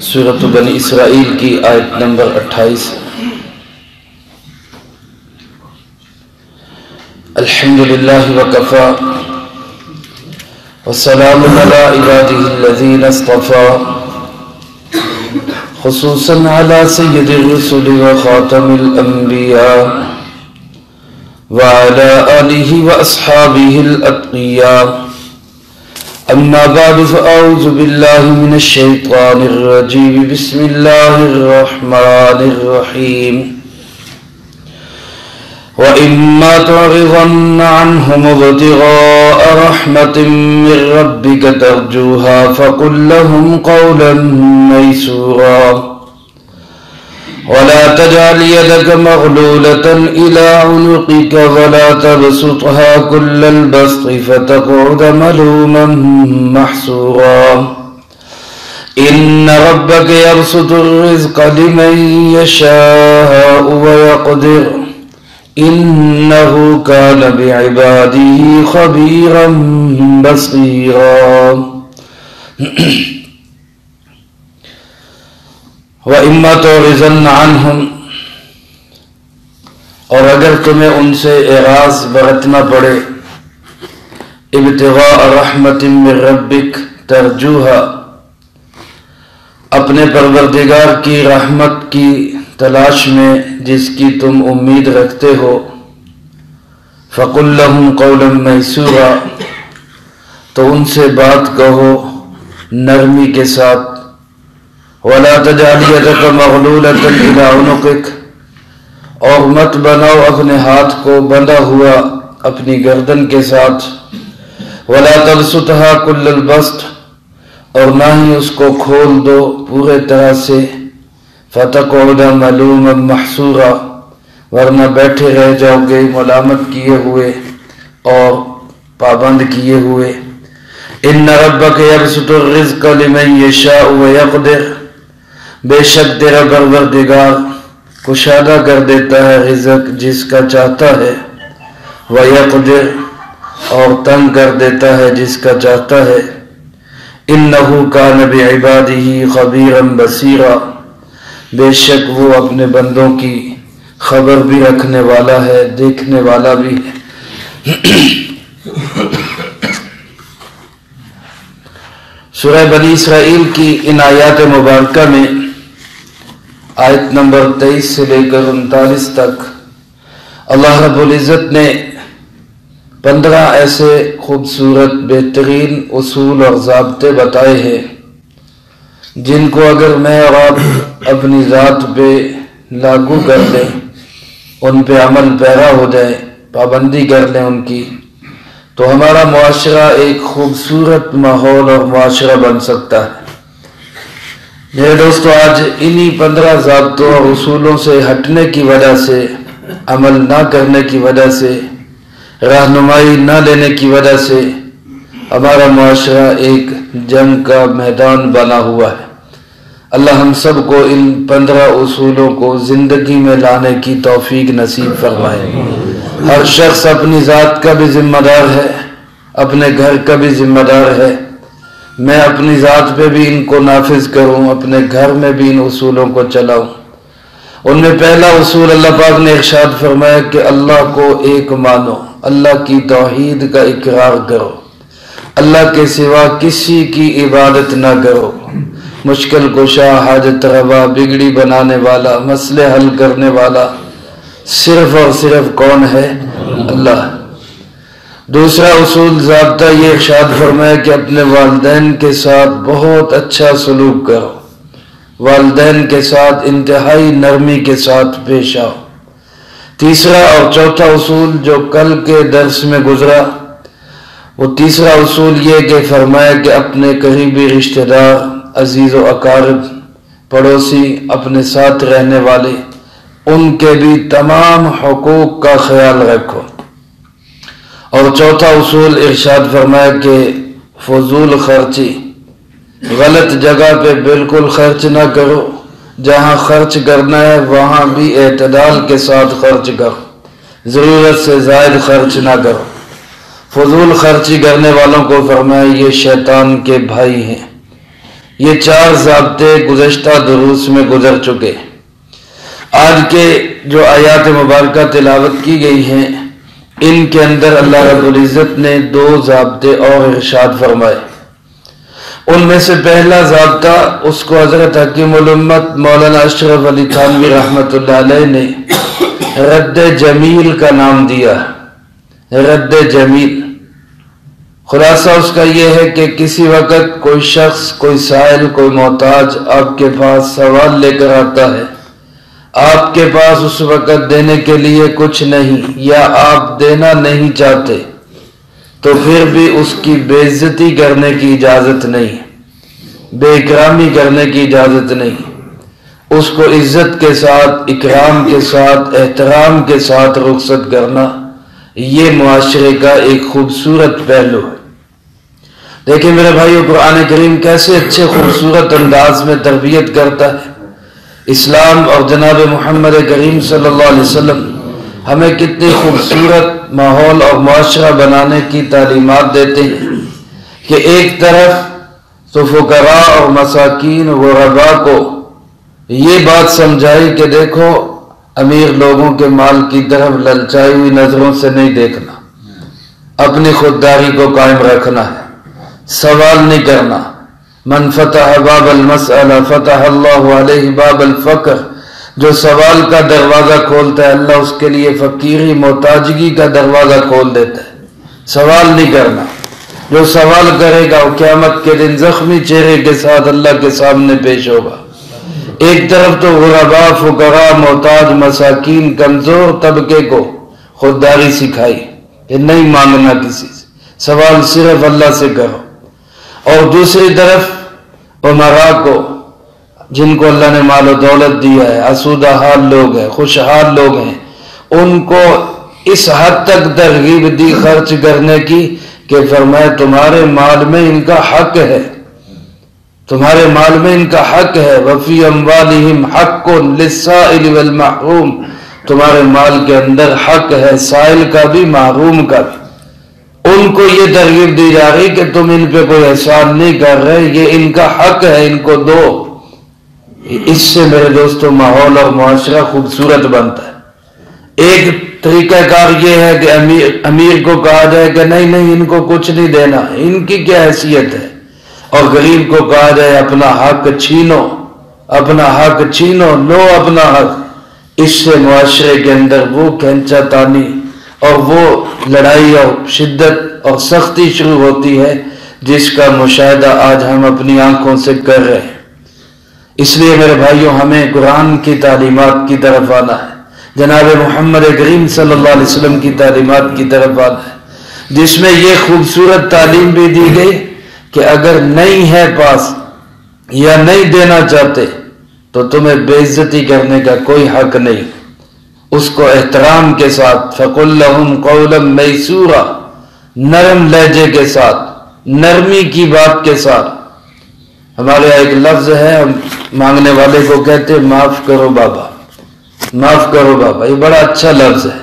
سورۃ بنی اسرائیل کی آیت نمبر 28۔ الحمدللہ وکفا والسلام علی عبادہ الذین اصطفى خصوصا علی سید الرسل وخاتم الانبیاء وعلى آلہ واصحابہ الاتقیاء اما بعد فاعوذ باللہ من الشیطان الرجیم بسم اللہ الرحمن الرحیم وَإِمَّا تُعْرِضَنَّ عَنْهُمُ ابْتِغَاءَ رَحْمَةٍ مِّن رَّبِّكَ تَرْجُوهَا فَقُل لَّهُمْ قَوْلًا مَّيْسُورًا وَلَا تَجْعَلْ يَدَكَ مَغْلُولَةً إِلَىٰ عُنُقِكَ وَلَا تَبْسُطْهَا كُلَّ الْبَسْطِ فَتَقْعُدَ مَلُومًا مَّحْسُورًا إِنَّ رَبَّكَ يَبْسُطُ الرِّزْقَ لِمَن يَشَاءُ وَيَقْدِرُ إِنَّهُ كَانَ بِعِبَادِهِ خَبِيرًا بَصِيرًا وَإِمَّا تُعْرِضَنَّ عَنْهُمْ، اور اگر تمہیں ان سے اعراض برتنا پڑے، ابتغاء رحمت من ربک ترجوها، اپنے پروردگار کی رحمت کی تلاش میں جس کی تم امید رکھتے ہو، فَقُل لَّهُمْ قَوْلًا مَّيْسُورًا، تو ان سے بات کہو نرمی کے ساتھ، وَلَا تَجْعَلْ يَدَكَ مَغْلُولَةً إِلَىٰ عُنُقِكَ، اور مت بناؤ اپنے ہاتھ کو بندھا ہوا اپنی گردن کے ساتھ، وَلَا تَبْسُطْهَا كُلَّ الْبَسْطِ، اور نہ ہی اس کو کھول دو پورے طرح سے، فَتَقْعُدَ مَلُومًا مَّحْسُورًا، ورنہ بیٹھے رہ جاؤ گے ملامت کیے ہوئے اور پابند کیے ہوئے۔ إِنَّ رَبَّكَ يَبْسُطُ الرِّزْقَ لِمَن يَشَاءُ وَيَقْدِرُ، بے شک تیرا پروردگار کشادہ کر دیتا ہے رزق جس کا چاہتا ہے، وَيَقْدِرُ، اور تنگ کر دیتا ہے جس کا چاہتا ہے۔ إِنَّهُ كَانَ بِعِبَادِهِ خَبِيرًا بَصِيرًا، بے شک وہ اپنے بندوں کی خبر بھی رکھنے والا ہے، دیکھنے والا بھی ہے۔ سورہ بنی اسرائیل کی ان آیات مبارکہ میں آیت نمبر 23 سے لے کر 39 تک اللہ رب العزت نے 15 ایسے خوبصورت بہترین اصول اور ضابطے بتائے ہیں جن کو اگر میں اور آپ اپنی ذات پہ لاگو کر لیں، ان پہ عمل پیرا ہو جائے، پابندی کر لیں ان کی، تو ہمارا معاشرہ ایک خوبصورت ماحول اور معاشرہ بن سکتا ہے۔ میرے دوستو، آج انہی 15 ضابطوں اور اصولوں سے ہٹنے کی وجہ سے، عمل نہ کرنے کی وجہ سے، رہنمائی نہ لینے کی وجہ سے ہمارا معاشرہ ایک جنگ کا میدان بنا ہوا ہے۔ اللہ ہم سب کو ان 15 اصولوں کو زندگی میں لانے کی توفیق نصیب فرمائے۔ ہر شخص اپنی ذات کا بھی ذمہ دار ہے، اپنے گھر کا بھی ذمہ دار ہے۔ میں اپنی ذات پہ بھی ان کو نافذ کروں، اپنے گھر میں بھی ان اصولوں کو چلاؤں۔ ان میں پہلا اصول اللہ پاک نے ارشاد فرمایا کہ اللہ کو ایک مانو، اللہ کی توحید کا اقرار کرو، اللہ کے سوا کسی کی عبادت نہ کرو۔ مشکل کشا، حاجت روا، بگڑی بنانے والا، مسئلے حل کرنے والا صرف اور صرف کون ہے؟ اللہ۔ دوسرا اصول ضابطہ یہ ارشاد فرمایا کہ اپنے والدین کے ساتھ بہت اچھا سلوک کرو، والدین کے ساتھ انتہائی نرمی کے ساتھ پیش آؤ۔ تیسرا اور چوتھا اصول جو کل کے درس میں گزرا، وہ تیسرا اصول یہ کہ فرمایا کہ اپنے قریبی رشتہ دار، عزیز و اقارب، پڑوسی، اپنے ساتھ رہنے والے، ان کے بھی تمام حقوق کا خیال رکھو۔ اور چوتھا اصول ارشاد فرمایا کہ فضول خرچی، غلط جگہ پہ بالکل خرچ نہ کرو، جہاں خرچ کرنا ہے وہاں بھی اعتدال کے ساتھ خرچ کرو، ضرورت سے زائد خرچ نہ کرو۔ فضول خرچی کرنے والوں کو فرمایا یہ شیطان کے بھائی ہیں، یہ 4 ضابطے گزشتہ دروس میں گزر چکے۔ آج کے جو آیات مبارکہ تلاوت کی گئی ہیں ان کے اندر اللہ رب العزت نے 2 ضابطے اور ارشاد فرمائے۔ ان میں سے پہلا ضابطہ اس کو حضرت حکیم الامت مولانا اشرف علی تھانوی رحمۃ اللہ علیہ نے رد جمیل کا نام دیا۔ رد جمیل خلاصہ اس کا یہ ہے کہ کسی وقت کوئی شخص، کوئی سائل، کوئی محتاج آپ کے پاس سوال لے کر آتا ہے، آپ کے پاس اس وقت دینے کے لیے کچھ نہیں یا آپ دینا نہیں چاہتے، تو پھر بھی اس کی بے عزتی کرنے کی اجازت نہیں، بے اکرامی کرنے کی اجازت نہیں۔ اس کو عزت کے ساتھ، اکرام کے ساتھ، احترام کے ساتھ رخصت کرنا، یہ معاشرے کا ایک خوبصورت پہلو ہے۔ دیکھیں میرے بھائیو، قرآن کریم کیسے اچھے خوبصورت انداز میں تربیت کرتا ہے۔ اسلام اور جناب محمد کریم صلی اللہ علیہ وسلم ہمیں کتنی خوبصورت ماحول اور معاشرہ بنانے کی تعلیمات دیتے ہیں کہ ایک طرف تو فقراء اور مساکین غرباء کو یہ بات سمجھائی کہ دیکھو امیر لوگوں کے مال کی طرف للچائی ہوئی نظروں سے نہیں دیکھنا، اپنی خودداری کو قائم رکھنا ہے، سوال نہیں کرنا۔ من فتح باب المسئلہ فتح اللہ علیہ باب الفقر، جو سوال کا دروازہ کھولتا ہے اللہ اس کے لیے فقیری، محتاجگی کا دروازہ کھول دیتا ہے۔ سوال نہیں کرنا، جو سوال کرے گا وہ قیامت کے دن زخمی چہرے کے ساتھ اللہ کے سامنے پیش ہوگا۔ ایک طرف تو غرباء، فقراء، محتاج، مساکین، کمزور طبقے کو خودداری سکھائی کہ نہیں مانگنا کسی سے، سوال صرف اللہ سے کرو، اور دوسری طرف امراء کو جن کو اللہ نے مال و دولت دیا ہے، آسودہ حال لوگ ہیں، خوشحال لوگ ہیں، ان کو اس حد تک ترغیب دی خرچ کرنے کی کہ فرمایا تمہارے مال میں ان کا حق ہے، تمہارے مال میں ان کا حق ہے۔ وفی اموالہم حق للسائل والمحروم، تمہارے مال کے اندر حق ہے، سائل کا بھی محروم کا بھی۔ ان کو یہ ترغیب دی جا رہی کہ تم ان پہ کوئی احسان نہیں کر رہے، یہ ان کا حق ہے، ان کو دو۔ اس سے میرے دوستو ماحول اور معاشرہ خوبصورت بنتا ہے۔ ایک طریقہ کار یہ ہے کہ امیر کو کہا جائے کہ نہیں ان کو کچھ نہیں دینا، ان کی کیا حیثیت ہے، اور غریب کو کہا جائے اپنا حق چھینو، اپنا حق چھینو، لو اپنا حق۔ اس سے معاشرے کے اندر وہ کھینچا تانی اور وہ لڑائی اور شدت اور سختی شروع ہوتی ہے جس کا مشاہدہ آج ہم اپنی آنکھوں سے کر رہے ہیں۔ اس لیے میرے بھائیوں ہمیں قرآن کی تعلیمات کی طرف آنا ہے، جناب محمد کریم صلی اللہ علیہ وسلم کی تعلیمات کی طرف آنا ہے، جس میں یہ خوبصورت تعلیم بھی دی گئی کہ اگر نہیں ہے پاس یا نہیں دینا چاہتے تو تمہیں بے عزتی کرنے کا کوئی حق نہیں، اس کو احترام کے ساتھ فَقُلْ لَهُمْ قَوْلًا مَيْسُورًا، نرم لہجے کے ساتھ، نرمی کی بات کے ساتھ۔ ہمارے یہاں ایک لفظ ہے، ہم مانگنے والے کو کہتے معاف کرو بابا، معاف کرو بابا، یہ بڑا اچھا لفظ ہے۔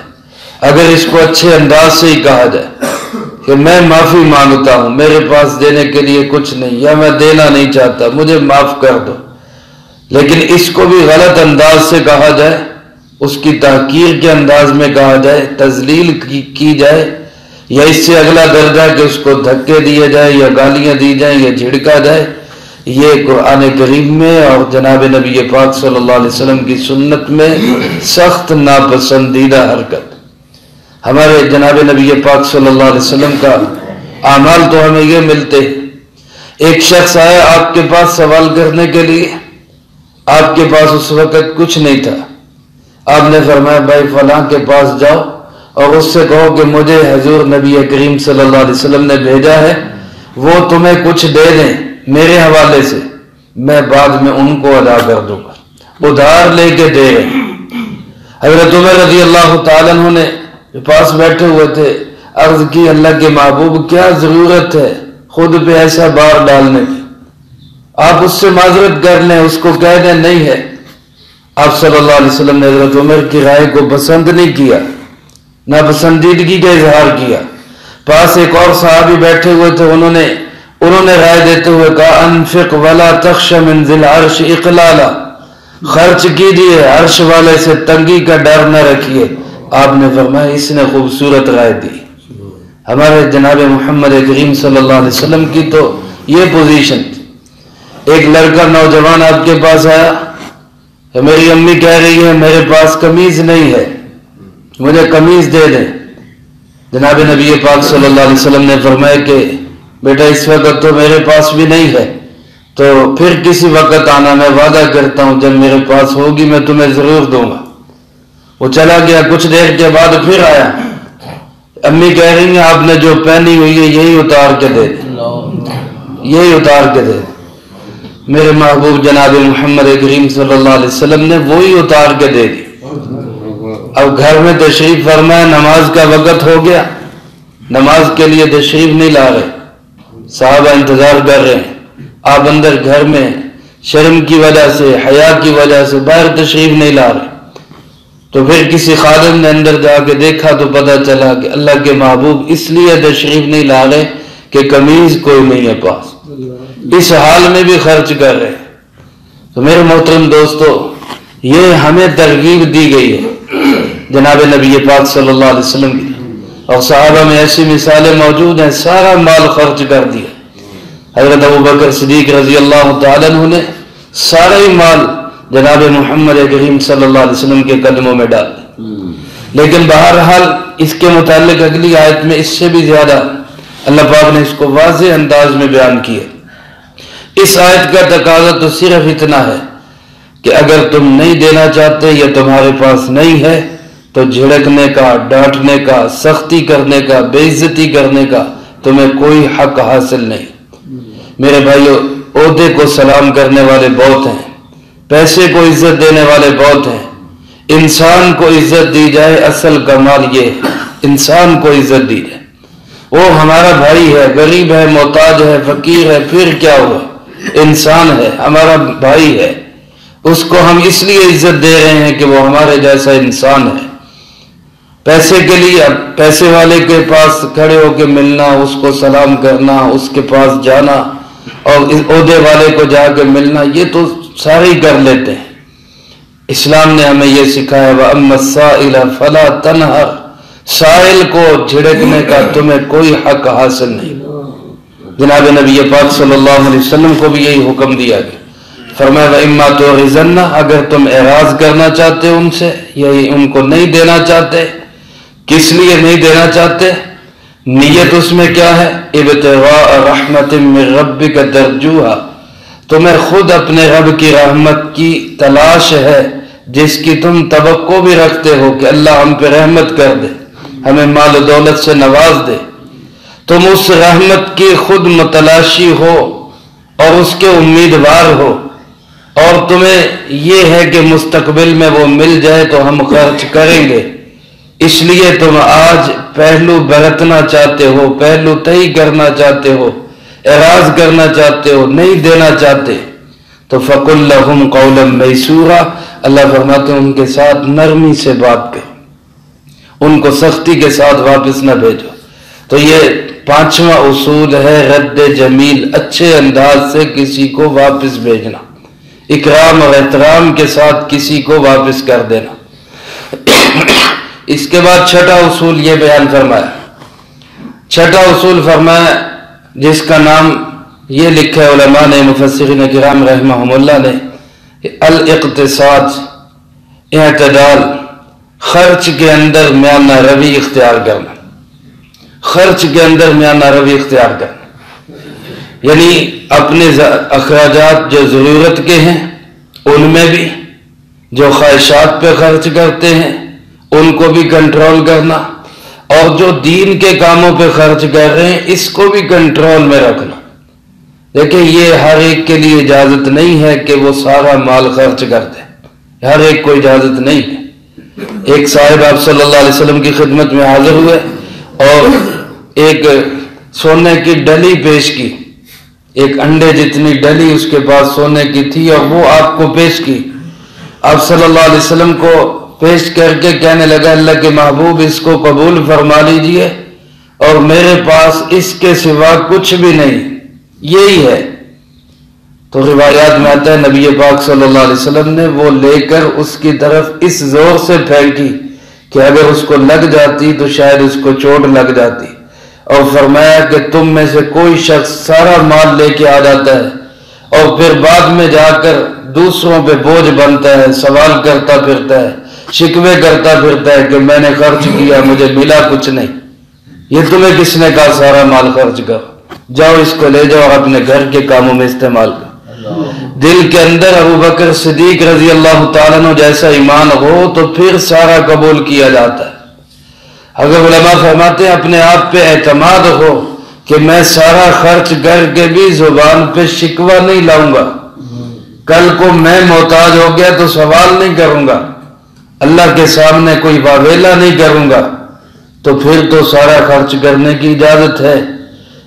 اگر اس کو اچھے انداز سے ہی کہا جائے کہ میں معافی مانگتا ہوں، میرے پاس دینے کے لیے کچھ نہیں یا میں دینا نہیں چاہتا، مجھے معاف کر دو، لیکن اس کو بھی غلط انداز سے کہا جائے، اس کی تحقیر کے انداز میں کہا جائے، تذلیل کی جائے، یا اس سے اگلا درجہ کہ اس کو دھکے دیے جائے یا گالیاں دی جائیں یا جھڑکا جائے، یہ قرآن کریم میں اور جناب نبی پاک صلی اللہ علیہ وسلم کی سنت میں سخت ناپسندیدہ حرکت۔ ہمارے جناب نبی پاک صلی اللہ علیہ وسلم کا اعمال تو ہمیں یہ ملتے ہیں۔ ایک شخص آیا آپ کے پاس سوال کرنے کے لیے، آپ کے پاس اس وقت کچھ نہیں تھا، آپ نے فرمایا بھائی فلاں کے پاس جاؤ اور اس سے کہو کہ مجھے حضور نبی کریم صلی اللہ علیہ وسلم نے بھیجا ہے، وہ تمہیں کچھ دے دیں میرے حوالے سے، میں بعد میں ان کو ادا کر دوں گا۔ ادھار لے کے دے رہے۔ حضرت عمر رضی اللہ تعالیٰ عنہ نے جو پاس بیٹھے ہوئے تھے عرض کی اللہ کے محبوب کیا ضرورت ہے خود پہ ایسا بار ڈالنے کی، آپ اس سے معذرت کر لیں، اس کو کہہ دیں نہیں ہے۔ آپ صلی اللہ علیہ وسلم نے حضرت عمر کی رائے کو پسند نہیں کیا، ناپسندیدگی کا اظہار کیا۔ پاس ایک اور صحابی بیٹھے ہوئے تھے، انہوں نے انہوں نے رائے دیتے ہوئے کہا انفق ولا تخش من ذی العرش اقلالا، خرچ کیجیے، عرش والے سے تنگی کا ڈر نہ رکھیے۔ آپ نے فرمایا اس نے خوبصورت رائے دی۔ ہمارے جناب محمد کریم صلی اللہ علیہ وسلم کی تو یہ پوزیشن تھی۔ ایک لڑکا نوجوان آپ کے پاس آیا کہ میری امی کہہ رہی ہے میرے پاس قمیض نہیں ہے، مجھے قمیض دے دیں۔ جناب نبی پاک صلی اللہ علیہ وسلم نے فرمایا کہ بیٹا اس وقت تو میرے پاس بھی نہیں ہے، تو پھر کسی وقت آنا، میں وعدہ کرتا ہوں جب میرے پاس ہوگی میں تمہیں ضرور دوں گا۔ وہ چلا گیا، کچھ دیر کے بعد پھر آیا، امی کہہ رہی ہیں آپ نے جو پہنی ہوئی ہے یہی اتار کے دے دیں، یہی اتار کے دے دیں۔ میرے محبوب جناب محمد کریم صلی اللہ علیہ وسلم نے وہی اتار کے دے دی۔ اب گھر میں تشریف فرمایا، نماز کا وقت ہو گیا، نماز کے لیے تشریف نہیں لا رہے، صحابہ انتظار کر رہے ہیں، آپ اندر گھر میں شرم کی وجہ سے، حیا کی وجہ سے باہر تشریف نہیں لا رہے۔ تو پھر کسی خادم نے اندر جا کے دیکھا تو پتہ چلا کہ اللہ کے محبوب اس لیے تشریف نہیں لا رہے کہ قمیض کوئی نہیں ہے پاس، اس حال میں بھی خرچ کر رہے ہیں۔ تو میرے محترم دوستو، یہ ہمیں ترغیب دی گئی ہے جناب نبی پاک صلی اللہ علیہ وسلم کی، اور صحابہ میں ایسی مثالیں موجود ہیں، سارا مال خرچ کر دیا۔ حضرت ابوبکر صدیق رضی اللہ تعالیٰ عنہ نے سارا ہی مال جناب محمد کریم صلی اللہ علیہ وسلم کے قدموں میں ڈال دیا۔ لیکن بہرحال اس کے متعلق اگلی آیت میں اس سے بھی زیادہ اللہ پاک نے اس کو واضح انداز میں بیان کیا۔ اس آیت کا تقاضا تو صرف اتنا ہے کہ اگر تم نہیں دینا چاہتے یا تمہارے پاس نہیں ہے تو جھڑکنے کا، ڈانٹنے کا، سختی کرنے کا، بے عزتی کرنے کا تمہیں کوئی حق حاصل نہیں۔ میرے بھائیو، عہدے کو سلام کرنے والے بہت ہیں، پیسے کو عزت دینے والے بہت ہیں، انسان کو عزت دی جائے، اصل کمال یہ ہے انسان کو عزت دی جائے۔ وہ ہمارا بھائی ہے، غریب ہے، محتاج ہے، فقیر ہے، پھر کیا ہوا، انسان ہے، ہمارا بھائی ہے، اس کو ہم اس لیے عزت دے رہے ہیں کہ وہ ہمارے جیسا انسان ہے۔ پیسے کے لیے پیسے والے کے پاس کھڑے ہو کے ملنا، اس کو سلام کرنا، اس کے پاس جانا اور عہدے والے کو جا کے ملنا، یہ تو سارے ہی کر لیتے ہیں۔ اسلام نے ہمیں یہ سکھایا وَأَمَّا السَّائِلَ فَلَا تَنْهَرْ، سائل کو جھڑکنے کا تمہیں کوئی حق حاصل نہیں۔ جناب نبی پاک صلی اللہ علیہ وسلم کو بھی یہی حکم دیا گیا، فرمایا وَإِمَّا تُعْرِضَنَّ، اگر تم اعراض کرنا چاہتے ان سے یا ان کو نہیں دینا چاہتے، کس لیے نہیں دینا چاہتے، نیت اس میں کیا ہے، ابتغاء رحمت من ربک ترجوہا، تمہیں خود اپنے رب کی رحمت کی تلاش ہے جس کی تم توقع بھی رکھتے ہو کہ اللہ ہم پہ رحمت کر دے، ہمیں مال و دولت سے نواز دے، تم اس رحمت کی خود متلاشی ہو اور اس کے امیدوار ہو، اور تمہیں یہ ہے کہ مستقبل میں وہ مل جائے تو ہم خرچ کریں گے، اس لیے تم آج پہلو برتنا چاہتے ہو، پہلو طئی کرنا چاہتے ہو، اعراض کرنا چاہتے ہو، نہیں دینا چاہتے، تو فَقُلْ لَهُمْ قَوْلًا مَيْسُورًا، اللہ فرماتے ہیں ان کے ساتھ نرمی سے بات کرو، ان کو سختی کے ساتھ واپس نہ بھیجو۔ تو یہ پانچواں اصول ہے رد جمیل، اچھے انداز سے کسی کو واپس بھیجنا، اکرام اور احترام کے ساتھ کسی کو واپس کر دینا۔ اس کے بعد چھٹا اصول یہ بیان فرمایا، چھٹا اصول فرمایا جس کا نام یہ لکھا ہے علماء نے، مفسرین کرام رحمہم اللہ نے، الاقتصاد، اعتدال، خرچ کے اندر میانہ روی اختیار کرنا، خرچ کے اندر میانہ روی اختیار کرنا، یعنی اپنے اخراجات جو ضرورت کے ہیں ان میں بھی، جو خواہشات پہ خرچ کرتے ہیں ان کو بھی کنٹرول کرنا، اور جو دین کے کاموں پہ خرچ کر رہے ہیں اس کو بھی کنٹرول میں رکھنا۔ دیکھیں یہ ہر ایک کے لیے اجازت نہیں ہے کہ وہ سارا مال خرچ کر دے، ہر ایک کو اجازت نہیں ہے۔ ایک صاحب آپ صلی اللہ علیہ وسلم کی خدمت میں حاضر ہوئے اور ایک سونے کی ڈلی پیش کی، ایک انڈے جتنی ڈلی اس کے پاس سونے کی تھی اور وہ آپ کو پیش کی۔ آپ صلی اللہ علیہ وسلم کو پیش کر کے کہنے لگا اللہ کے محبوب اس کو قبول فرما لیجئے، اور میرے پاس اس کے سوا کچھ بھی نہیں، یہی ہے۔ تو روایات میں آتا ہے نبی پاک صلی اللہ علیہ وسلم نے وہ لے کر اس کی طرف اس زور سے پھینکی کہ اگر اس کو لگ جاتی تو شاید اس کو چوٹ لگ جاتی، اور فرمایا کہ تم میں سے کوئی شخص سارا مال لے کے آ جاتا ہے اور پھر بعد میں جا کر دوسروں پہ بوجھ بنتا ہے، سوال کرتا پھرتا ہے، شکوے کرتا پھرتا ہے کہ میں نے خرچ کیا مجھے ملا کچھ نہیں۔ یہ تمہیں کس نے کہا سارا مال خرچ کرو؟ جاؤ اس کو لے جاؤ اپنے گھر کے کاموں میں استعمال کرو۔ دل کے اندر ابو بکر صدیق رضی اللہ تعالیٰ عنہ جیسا ایمان ہو تو پھر سارا قبول کیا جاتا ہے۔ اگر علماء فرماتے ہیں اپنے آپ پہ اعتماد ہو کہ میں سارا خرچ کر کے بھی زبان پہ شکوہ نہیں لاؤں گا، کل کو میں محتاج ہو گیا تو سوال نہیں کروں گا، اللہ کے سامنے کوئی واویلا نہیں کروں گا، تو پھر تو سارا خرچ کرنے کی اجازت ہے۔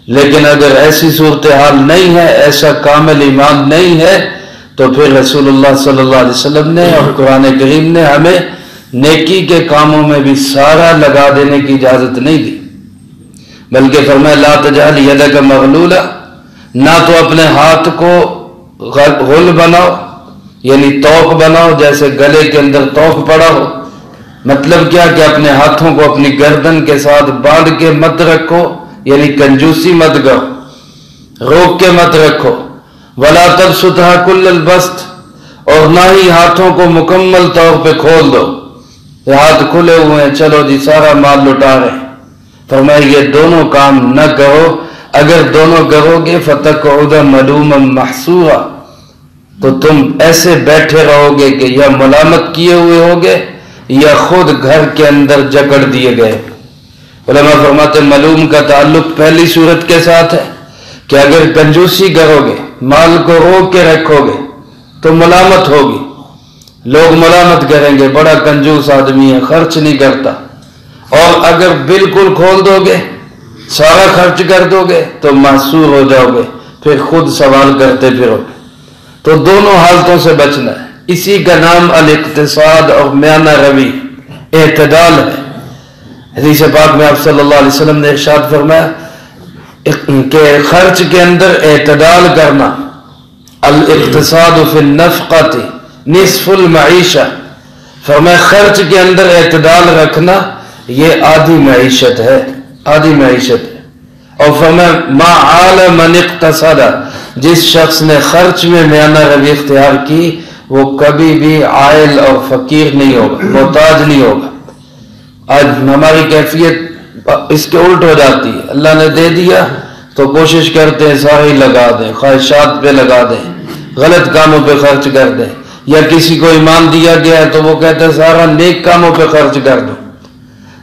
لیکن اگر ایسی صورتحال نہیں ہے، ایسا کامل ایمان نہیں ہے، تو پھر رسول اللہ صلی اللہ علیہ وسلم نے اور قرآن کریم نے ہمیں نیکی کے کاموں میں بھی سارا لگا دینے کی اجازت نہیں دی، بلکہ فرمایا لا تجعل یدک مغلولہ، نہ تو اپنے ہاتھ کو غل بناؤ، یعنی توق بناؤ، جیسے گلے کے اندر توق پڑا ہو۔ مطلب کیا کہ اپنے ہاتھوں کو اپنی گردن کے ساتھ باندھ کے مت رکھو، یعنی کنجوسی مت کرو، روک کے مت رکھو۔ ولا تبسطھا کل البسط، اور نہ ہی ہاتھوں کو مکمل طور پہ کھول دو، یہ ہاتھ کھلے ہوئے ہیں چلو جی سارا مال لٹا رہے ہیں۔ فرمایا یہ دونوں کام نہ کرو، اگر دونوں کرو گے فتقعد ملوما محسورا، تو تم ایسے بیٹھے رہو گے کہ یا ملامت کیے ہوئے ہوگے یا خود گھر کے اندر جکڑ دیے گئے۔ علماء فرماتے ہیں ملوم کا تعلق پہلی صورت کے ساتھ ہے کہ اگر کنجوسی کرو گے، مال کو روک کے رکھو گے تو ملامت ہوگی، لوگ ملامت کریں گے بڑا کنجوس آدمی ہے خرچ نہیں کرتا، اور اگر بالکل کھول دو گے سارا خرچ کر دو گے تو محصور ہو جاؤ گے، پھر خود سوال کرتے پھرو گے۔ تو دونوں حالتوں سے بچنا ہے، اسی کا نام الاقتصاد اور میانہ روی اعتدال ہے۔ حدیث پاک میں آپ صلی اللہ علیہ وسلم نے ارشاد فرمایا کہ خرچ کے اندر اعتدال کرنا، الاقتصاد فی النفقۃ نصف المعیشہ، فرمایا خرچ کے اندر اعتدال رکھنا یہ آدھی معیشت ہے، آدھی معیشت ہے۔ اور فرمایا ما عال من اقتصد، جس شخص نے خرچ میں میانہ روی اختیار کی وہ کبھی بھی عائل اور فقیر نہیں ہوگا، محتاج نہیں ہوگا۔ آج ہماری کیفیت اس کے الٹ ہو جاتی ہے، اللہ نے دے دیا تو کوشش کرتے ہیں سارے لگا دیں، خواہشات پہ لگا دیں، غلط کاموں پہ خرچ کر دیں، یا کسی کو ایمان دیا گیا ہے تو وہ کہتے ہیں سارا نیک کاموں پہ خرچ کر دو،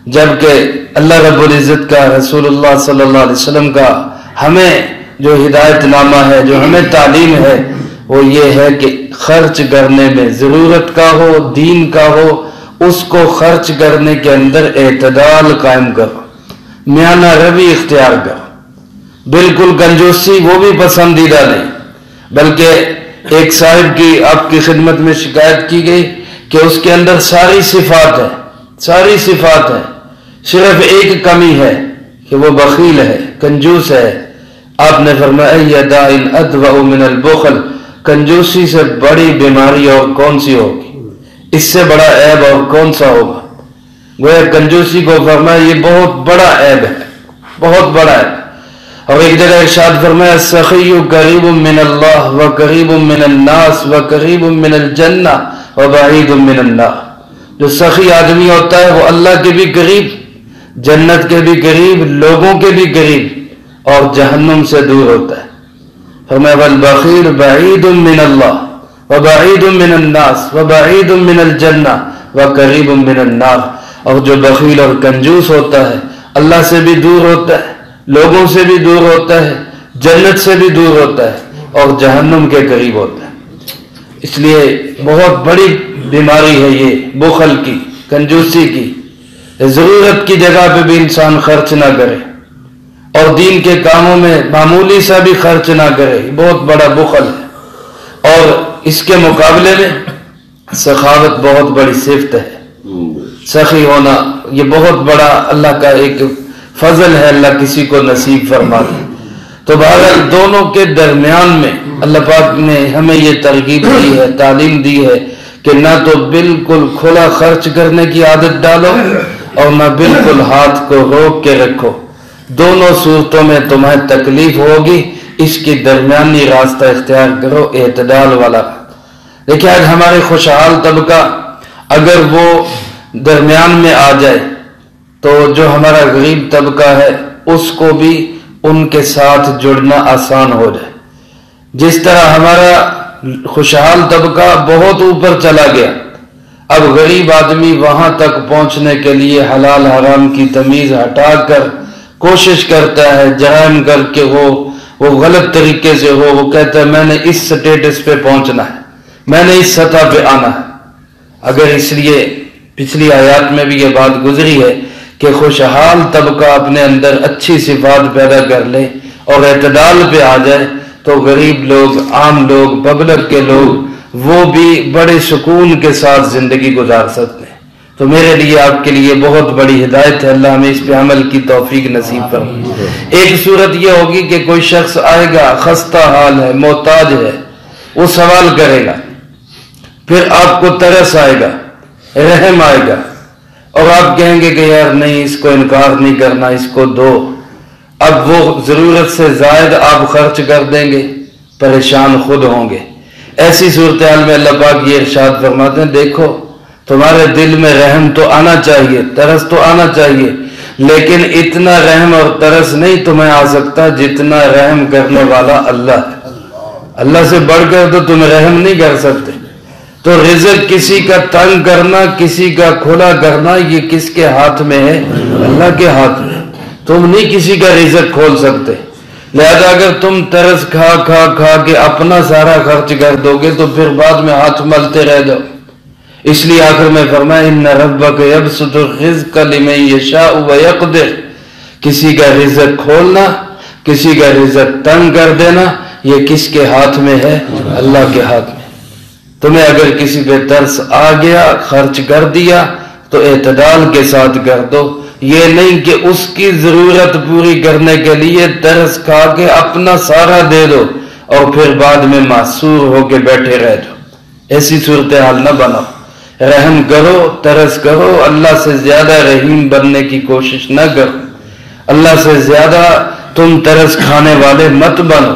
جبکہ اللہ رب العزت کا، رسول اللہ صلی اللہ علیہ وسلم کا ہمیں جو ہدایت نامہ ہے، جو ہمیں تعلیم ہے، وہ یہ ہے کہ خرچ کرنے میں ضرورت کا ہو، دین کا ہو، اس کو خرچ کرنے کے اندر اعتدال قائم کرو، میانہ روی اختیار کرو۔ بالکل کنجوسی وہ بھی پسندیدہ نہیں، بلکہ ایک صاحب کی آپ کی خدمت میں شکایت کی گئی کہ اس کے اندر ساری صفات ہیں، ساری صفات ہیں، صرف ایک کمی ہے کہ وہ بخیل ہے، کنجوس ہے۔ آپ نے فرمایا ای داء ادوأ من البخل، کنجوسی سے بڑی بیماری اور کون سی ہوگی، اس سے بڑا عیب اور کون سا ہوگا۔ گویا کنجوسی کو فرمایا یہ بہت بڑا عیب ہے، بہت بڑا عیب۔ اور ایک جگہ ارشاد فرمایا السخی قریب من اللہ وقریب من الناس وقریب من الجنہ وبعید من النار، جو سخی آدمی ہوتا ہے وہ اللہ کے بھی قریب، جنت کے بھی قریب، لوگوں کے بھی قریب، اور جہنم سے دور ہوتا ہے۔ فرمایا والبخیل بعید من اللہ وبعید من الناس وبعید من الجنہ وقریب من النار، اور جو بخیل اور کنجوس ہوتا ہے اللہ سے بھی دور ہوتا ہے، لوگوں سے بھی دور ہوتا ہے، جنت سے بھی دور ہوتا ہے، اور جہنم کے قریب ہوتا ہے۔ اس لیے بہت بڑی بیماری ہے یہ بخل کی، کنجوسی کی۔ ضرورت کی جگہ پہ بھی انسان خرچ نہ کرے اور دین کے کاموں میں معمولی سا بھی خرچ نہ کرے، بہت بڑا بخل ہے۔ اور اس کے مقابلے میں سخاوت بہت بڑی صفت ہے، سخی ہونا یہ بہت بڑا اللہ کا ایک فضل ہے، اللہ کسی کو نصیب فرماتا ہے۔ تو تو بہرحال دونوں کے درمیان میں اللہ پاک نے ہمیں یہ ترغیب دی ہے، تعلیم دی ہے کہ نہ تو بالکل کھلا خرچ کرنے کی عادت ڈالو اور نہ بالکل ہاتھ کو روک کے رکھو. دونوں صورتوں میں تمہیں تکلیف ہوگی، اس کی درمیانی راستہ اختیار کرو، اعتدال والا. دیکھیں آج ہمارے خوشحال طبقہ اگر وہ درمیان میں آ جائے تو جو ہمارا غریب طبقہ ہے اس کو بھی ان کے ساتھ جڑنا آسان ہو جائے. جس طرح ہمارا خوشحال طبقہ بہت اوپر چلا گیا، اب غریب آدمی وہاں تک پہنچنے کے لیے حلال حرام کی تمیز ہٹا کر کوشش کرتا ہے، جرائم کر کے وہ غلط طریقے سے وہ کہتا ہے میں نے اس سٹیٹس پہ پہنچنا ہے، میں نے اس سطح پہ آنا ہے. اگر اس لیے پچھلی آیات میں بھی یہ بات گزری ہے کہ خوشحال طبقہ اپنے اندر اچھی صفات پیدا کر لے اور اعتدال پہ آ جائے تو غریب لوگ، عام لوگ، پبلک کے لوگ وہ بھی بڑے سکون کے ساتھ زندگی گزار سکتے ہیں. تو میرے لیے آپ کے لیے بہت بڑی ہدایت ہے، اللہ ہمیں اس پہ عمل کی توفیق نصیب فرمائے. ایک صورت یہ ہوگی کہ کوئی شخص آئے گا، خستہ حال ہے، محتاج ہے، وہ سوال کرے گا، پھر آپ کو ترس آئے گا، رحم آئے گا اور آپ کہیں گے کہ یار نہیں، اس کو انکار نہیں کرنا، اس کو دو. اب وہ ضرورت سے زائد آپ خرچ کر دیں گے، پریشان خود ہوں گے. ایسی صورتحال میں اللہ پاک یہ ارشاد فرماتے ہیں دیکھو تمہارے دل میں رحم تو آنا چاہیے، ترس تو آنا چاہیے، لیکن اتنا رحم اور ترس نہیں تمہیں آ سکتا جتنا رحم کرنے والا اللہ ہے. اللہ سے بڑھ کر تو تم رحم نہیں کر سکتے. تو رزق کسی کا تنگ کرنا، کسی کا کھلا کرنا، یہ کس کے ہاتھ میں ہے؟ اللہ کے ہاتھ میں. تم نہیں کسی کا رزق کھول سکتے. لہذا اگر تم ترس کھا کھا کھا کے اپنا سارا خرچ کر دو گے تو پھر بعد میں ہاتھ ملتے رہ جاؤ. اس لیے آخر میں فرمایا ان ربک یبسط الرزق لمن یشاء ویقدر. کسی کا رزق کھولنا، کسی کا رزق تنگ کر دینا، یہ کس کے ہاتھ میں ہے؟ اللہ کے ہاتھ میں. تمہیں اگر کسی پہ ترس آ گیا، خرچ کر دیا تو اعتدال کے ساتھ کر دو. یہ نہیں کہ اس کی ضرورت پوری کرنے کے لیے ترس کھا کے اپنا سارا دے دو اور پھر بعد میں معصور ہو کے بیٹھے رہ جاؤ. ایسی صورتحال نہ بناؤ. رحم کرو، ترس کرو، اللہ سے زیادہ رحیم بننے کی کوشش نہ کرو. اللہ سے زیادہ تم ترس کھانے والے مت بنو.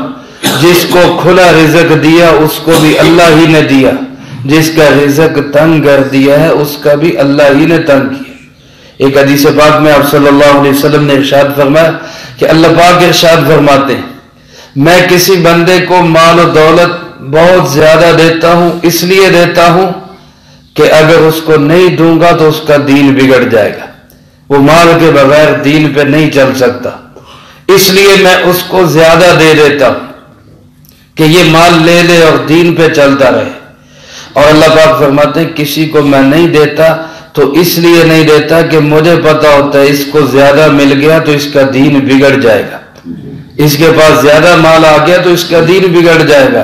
جس کو کھلا رزق دیا اس کو بھی اللہ ہی نے دیا، جس کا رزق تنگ کر دیا ہے اس کا بھی اللہ ہی نے تنگ کیا. ایک حدیث پاک میں آپ صلی اللہ علیہ وسلم نے ارشاد فرمایا کہ اللہ پاک ارشاد فرماتے ہیں میں کسی بندے کو مال و دولت بہت زیادہ دیتا ہوں، اس لیے دیتا ہوں کہ اگر اس کو نہیں دوں گا تو اس کا دین بگڑ جائے گا. وہ مال کے بغیر دین پہ نہیں چل سکتا، اس لیے میں اس کو زیادہ دے دیتا ہوں کہ یہ مال لے لے اور دین پہ چلتا رہے. اور اللہ پاک فرماتے ہیں کسی کو میں نہیں دیتا تو اس لیے نہیں دیتا کہ مجھے پتا ہوتا ہے اس کو زیادہ مل گیا تو اس کا دین بگڑ جائے گا، اس کے پاس زیادہ مال آ گیا تو اس کا دین بگڑ جائے گا،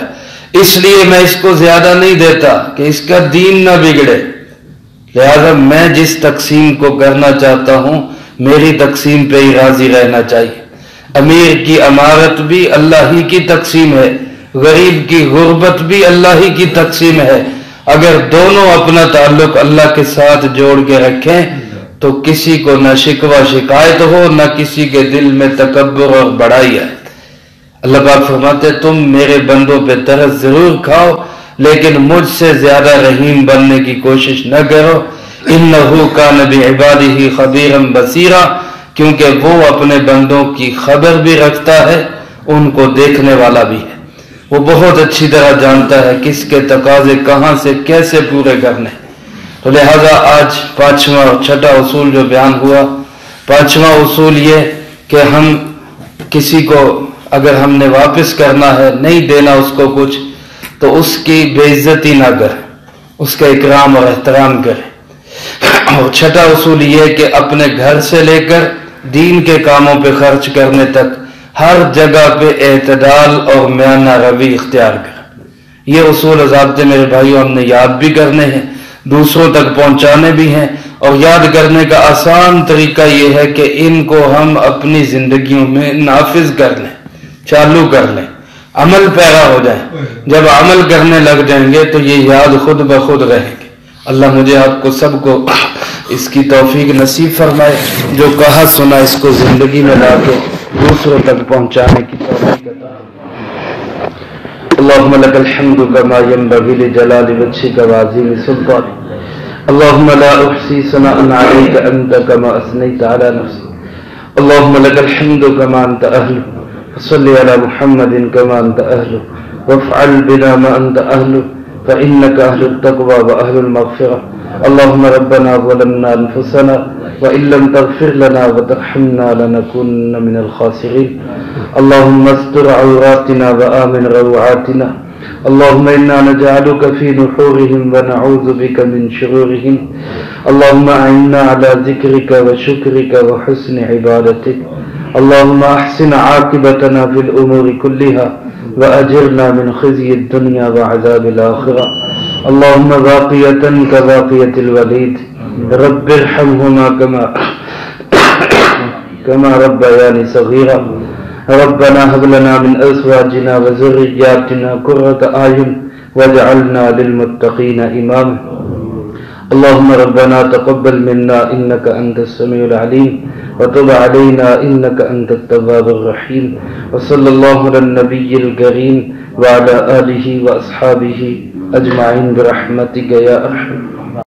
اس لیے میں اس کو زیادہ نہیں دیتا کہ اس کا دین نہ بگڑے. لہذا میں جس تقسیم کو کرنا چاہتا ہوں میری تقسیم پہ ہی راضی رہنا چاہیے. امیر کی امارت بھی اللہ ہی کی تقسیم ہے، غریب کی غربت بھی اللہ ہی کی تقسیم ہے. اگر دونوں اپنا تعلق اللہ کے ساتھ جوڑ کے رکھیں تو کسی کو نہ شکوہ شکایت ہو، نہ کسی کے دل میں تکبر اور بڑائی آئے. اللہ پاک فرماتے تم میرے بندوں پہ ترس ضرور کھاؤ لیکن مجھ سے زیادہ رحیم بننے کی کوشش نہ کرو. انہ کان بعبادہ خبیرا بصیرا، کیونکہ وہ اپنے بندوں کی خبر بھی رکھتا ہے، ان کو دیکھنے والا بھی ہے. وہ بہت اچھی طرح جانتا ہے کس کے تقاضے کہاں سے کیسے پورے کرنے. تو لہذا آج پانچواں اور چھٹا اصول جو بیان ہوا، پانچواں اصول یہ کہ ہم کسی کو اگر ہم نے واپس کرنا ہے، نہیں دینا اس کو کچھ، تو اس کی بے عزتی نہ کریں، اس کا اکرام اور احترام کریں. اور چھٹا اصول یہ کہ اپنے گھر سے لے کر دین کے کاموں پہ خرچ کرنے تک ہر جگہ پہ اعتدال اور میانہ روی اختیار کریں. یہ اصول و ضابطے میرے بھائیوں ہم نے یاد بھی کرنے ہیں، دوسروں تک پہنچانے بھی ہیں. اور یاد کرنے کا آسان طریقہ یہ ہے کہ ان کو ہم اپنی زندگیوں میں نافذ کر لیں. چالو کر لیں، عمل پیدا ہو جائے. جب عمل کرنے لگ جائیں گے تو یہ یاد خود بخود رہیں گے. اللہ مجھے آپ کو سب کو اس کی توفیق نصیب فرمائے، جو کہا سنا اس کو زندگی میں لا کے دوسروں تک پہنچانے کی توفیق عطا فرمائے. اللہم لک الحمد کما ینبغی لجلال وجہک وعظیم سلطانک. اللہم لا احصی ثناء علیک انت کما اثنیت علی نفسک. اللہم لک الحمد کما انت اہل. صلی علی محمد کما انت اہل وافعل بنا ما انت اہل فإنك أهل التقوى وأهل المغفرة. اللهم ربنا ظلمنا أنفسنا وإن لم تغفر لنا وترحمنا لنكونن من الخاسرين. اللهم استر عوراتنا وآمن روعاتنا. اللهم إنا نجعلك في نحورهم ونعوذ بك من شرورهم. اللهم أعنا على ذكرك وشكرك وحسن عبادتك. اللهم أحسن عاقبتنا في الأمور كلها وأجرنا من خزي الدنيا وعذاب الآخرة. اللهم باقية كباقية الوليد رب ارحمهما كما ربياني صغيرا. ربنا هب لنا من أزواجنا وذرياتنا قرة أعين واجعلنا للمتقين إماما. اللهم ربنا تقبل منا إنك أنت السميع العليم وتب علينا إنك أنت التواب الرحيم. وصلى الله على النبي الكريم وعلى آله وأصحابه أجمعين برحمتك يا أرحم.